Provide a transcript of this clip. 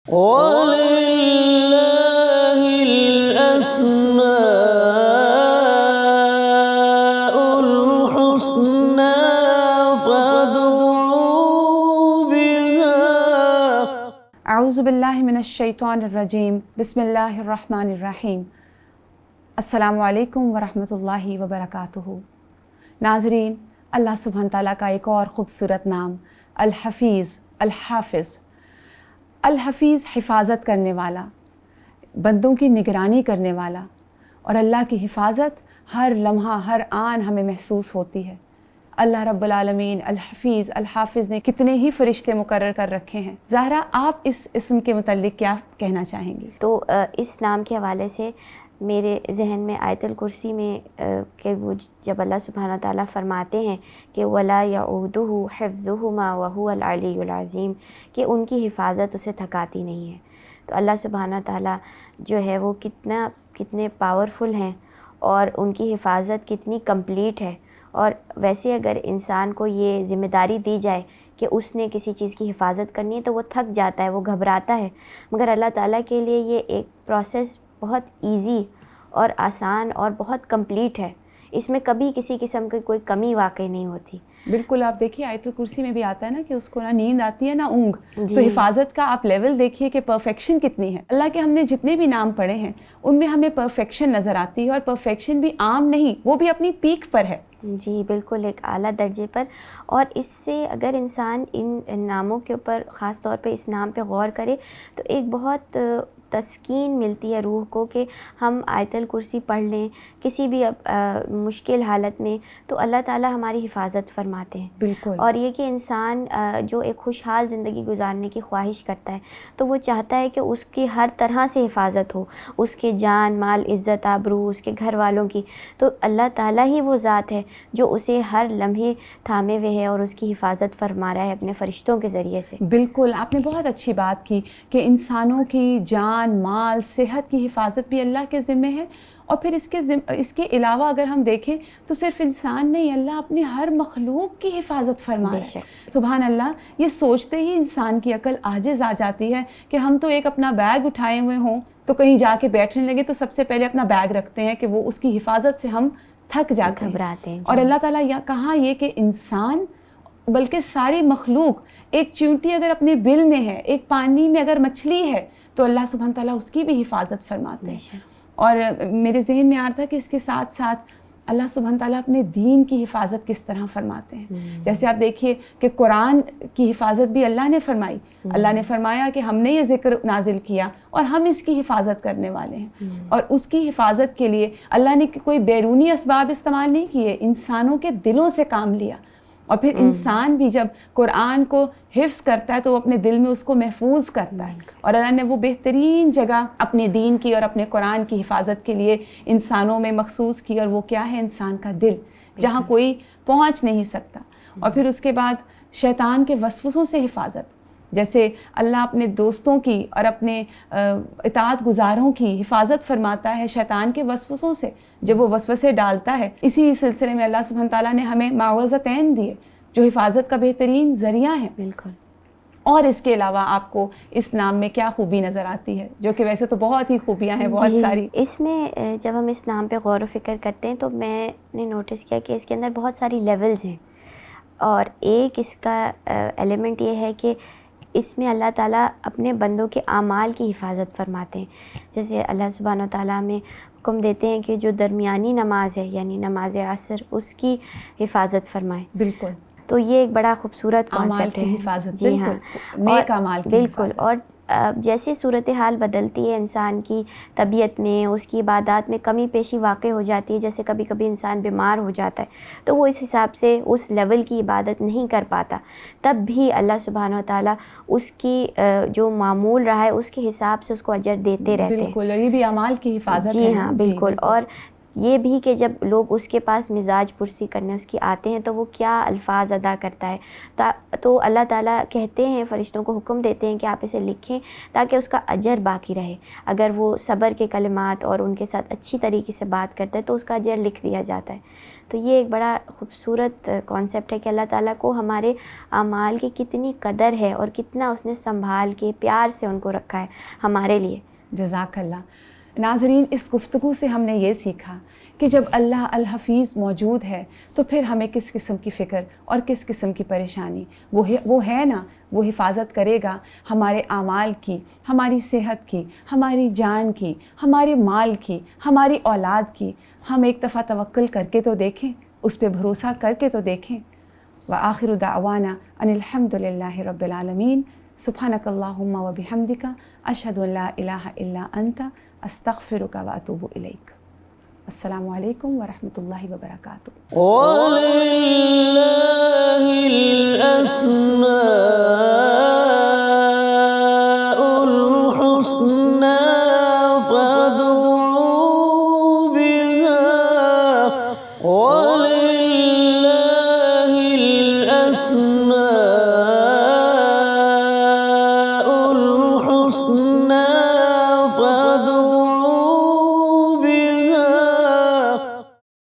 وَلِلَّهِ الْأَسْمَاءُ الْحُسْنَىٰ فَادْعُوهُ بِهَا۔ اعوذ باللہ من الشیطان الرجیم، بسم اللہ الرحمن الرحیم۔ السلام علیکم ورحمۃ اللہ وبرکاتہ۔ ناظرین، اللہ سبحانہ تعالیٰ کا ایک اور خوبصورت نام الحفیظ، الحافظ۔ الحفیظ حفاظت کرنے والا، بندوں کی نگرانی کرنے والا، اور اللہ کی حفاظت ہر لمحہ ہر آن ہمیں محسوس ہوتی ہے۔ اللہ رب العالمین الحفیظ الحافظ نے کتنے ہی فرشتے مقرر کر رکھے ہیں۔ زہرا، آپ اس اسم کے متعلق کیا کہنا چاہیں گی؟ تو اس نام کے حوالے سے میرے ذہن میں آیت الکرسی میں کہ وہ جب اللہ سبحانہ تعالیٰ فرماتے ہیں کہ وَلَا يَعُودُهُ حِفْظُهُمَا وَهُوَ الْعَلِيُّ الْعَظِيمُ، کہ ان کی حفاظت اسے تھکاتی نہیں ہے۔ تو اللہ سبحانہ تعالیٰ جو ہے وہ کتنے پاورفل ہیں، اور ان کی حفاظت کتنی کمپلیٹ ہے۔ اور ویسے اگر انسان کو یہ ذمہ داری دی جائے کہ اس نے کسی چیز کی حفاظت کرنی ہے تو وہ تھک جاتا ہے، وہ گھبراتا ہے، مگر اللہ تعالیٰ کے لیے یہ ایک پروسیس بہت ایزی اور آسان اور بہت کمپلیٹ ہے۔ اس میں کبھی کسی قسم کی کوئی کمی واقع نہیں ہوتی۔ بالکل، آپ دیکھیے آیت الکرسی میں بھی آتا ہے نا کہ اس کو نہ نیند آتی ہے نہ اونگ۔ جی۔ تو حفاظت کا آپ لیول دیکھیے کہ پرفیکشن کتنی ہے۔ اللہ کے ہم نے جتنے بھی نام پڑھے ہیں ان میں ہمیں پرفیکشن نظر آتی ہے، اور پرفیکشن بھی عام نہیں، وہ بھی اپنی پیک پر ہے۔ جی بالکل، ایک اعلیٰ درجے پر۔ اور اس سے اگر انسان ان ناموں کے اوپر خاص طور پہ اس نام پہ غور کرے تو ایک بہت تسکین ملتی ہے روح کو کہ ہم آیت الکرسی پڑھ لیں کسی بھی مشکل حالت میں تو اللہ تعالیٰ ہماری حفاظت فرماتے ہیں۔ بالکل۔ اور یہ کہ انسان جو ایک خوشحال زندگی گزارنے کی خواہش کرتا ہے تو وہ چاہتا ہے کہ اس کی ہر طرح سے حفاظت ہو، اس کے جان مال عزت آبرو، اس کے گھر والوں کی۔ تو اللہ تعالیٰ ہی وہ ذات ہے جو اسے ہر لمحے تھامے ہوئے ہے اور اس کی حفاظت فرما رہا ہے اپنے فرشتوں کے ذریعے سے۔ بالکل، آپ نے بہت اچھی بات کی کہ انسانوں کی جان مال صحت کی حفاظت بھی اللہ کے ذمے ہے، اور پھر اس کے علاوہ اگر ہم دیکھیں تو صرف انسان نہیں، اللہ اپنی ہر مخلوق کی حفاظت فرما رہا ہے۔ سبحان اللہ، یہ سوچتے ہی انسان کی عقل عاجز آ جاتی ہے کہ ہم تو ایک اپنا بیگ اٹھائے ہوئے ہوں تو کہیں جا کے بیٹھنے لگے تو سب سے پہلے اپنا بیگ رکھتے ہیں کہ وہ اس کی حفاظت سے ہم تھک جاتے ہیں، گھبراتے ہیں۔ اور اللہ تعالیٰ کہاں یہ کہ انسان بلکہ ساری مخلوق، ایک چیونٹی اگر اپنے بل میں ہے، ایک پانی میں اگر مچھلی ہے تو اللہ سبحانہ تعالیٰ اس کی بھی حفاظت فرماتے ہیں۔ اور میرے ذہن میں آ رہا تھا کہ اس کے ساتھ ساتھ اللہ سبحانہ تعالیٰ اپنے دین کی حفاظت کس طرح فرماتے ہیں۔ جیسے آپ دیکھیے کہ قرآن کی حفاظت بھی اللہ نے فرمائی۔ اللہ نے فرمایا کہ ہم نے یہ ذکر نازل کیا اور ہم اس کی حفاظت کرنے والے ہیں، اور اس کی حفاظت کے لیے اللہ نے کوئی بیرونی اسباب استعمال نہیں کیے، انسانوں کے دلوں سے کام لیا۔ اور پھر انسان بھی جب قرآن کو حفظ کرتا ہے تو وہ اپنے دل میں اس کو محفوظ کرتا ہے، اور اللہ نے وہ بہترین جگہ اپنے دین کی اور اپنے قرآن کی حفاظت کے لیے انسانوں میں مخصوص کی، اور وہ کیا ہے؟ انسان کا دل، جہاں کوئی پہنچ نہیں سکتا۔ اور پھر اس کے بعد شیطان کے وسوسوں سے حفاظت، جیسے اللہ اپنے دوستوں کی اور اپنے اطاعت گزاروں کی حفاظت فرماتا ہے شیطان کے وسوسوں سے جب وہ وسوسے ڈالتا ہے۔ اسی سلسلے میں اللہ سبحانہ تعالیٰ نے ہمیں معوذتین دیے جو حفاظت کا بہترین ذریعہ ہے۔ بالکل۔ اور اس کے علاوہ آپ کو اس نام میں کیا خوبی نظر آتی ہے؟ جو کہ ویسے تو بہت ہی خوبیاں ہیں، بہت ساری۔ اس میں جب ہم اس نام پہ غور و فکر کرتے ہیں تو میں نے نوٹس کیا کہ اس کے اندر بہت ساری لیولز ہیں، اور ایک اس کا ایلیمنٹ یہ ہے کہ اس میں اللہ تعالیٰ اپنے بندوں کے اعمال کی حفاظت فرماتے ہیں۔ جیسے اللہ سبحانہ و تعالیٰ میں حکم دیتے ہیں کہ جو درمیانی نماز ہے یعنی نماز عصر، اس کی حفاظت فرمائیں۔ بالکل، تو یہ ایک بڑا خوبصورت اعمال کانسیپٹ کی ہے۔ حفاظت، جی ہاں، بالکل، نیک اعمال کی بالکل۔ حفاظت۔ اور جیسے صورتحال بدلتی ہے انسان کی طبیعت میں، اس کی عبادات میں کمی پیشی واقع ہو جاتی ہے، جیسے کبھی کبھی انسان بیمار ہو جاتا ہے تو وہ اس حساب سے اس لیول کی عبادت نہیں کر پاتا، تب بھی اللہ سبحانہ و تعالیٰ اس کی جو معمول رہا ہے اس کے حساب سے اس کو اجر دیتے رہتے ہیں۔ بالکل، اور یہ بھی اعمال کی حفاظت ہے۔ جی ہاں، بالکل۔ اور یہ بھی کہ جب لوگ اس کے پاس مزاج پرسی کرنے اس کی آتے ہیں تو وہ کیا الفاظ ادا کرتا ہے، تو اللہ تعالیٰ کہتے ہیں، فرشتوں کو حکم دیتے ہیں کہ آپ اسے لکھیں تاکہ اس کا اجر باقی رہے۔ اگر وہ صبر کے کلمات اور ان کے ساتھ اچھی طریقے سے بات کرتا ہے تو اس کا اجر لکھ دیا جاتا ہے۔ تو یہ ایک بڑا خوبصورت کانسیپٹ ہے کہ اللہ تعالیٰ کو ہمارے اعمال کی کتنی قدر ہے اور کتنا اس نے سنبھال کے پیار سے ان کو رکھا ہے ہمارے لیے۔ جزاک اللہ۔ ناظرین، اس گفتگو سے ہم نے یہ سیکھا کہ جب اللہ الحفیظ موجود ہے تو پھر ہمیں کس قسم کی فکر اور کس قسم کی پریشانی، وہ ہے نا، وہ حفاظت کرے گا ہمارے اعمال کی، ہماری صحت کی، ہماری جان کی، ہمارے مال کی، ہماری اولاد کی۔ ہم ایک دفعہ توکل کر کے تو دیکھیں، اس پہ بھروسہ کر کے تو دیکھیں۔ وآخر دعوانا ان الحمد للہ رب العالمین۔ سبحانک اللہم و بحمدک، اشہد ان لا الہ الا انت، استغفرک و اتوب الیک۔ السلام علیکم ورحمۃ اللہ وبرکاتہ۔ وَلِلَّهِ الْأَسْمَاءُ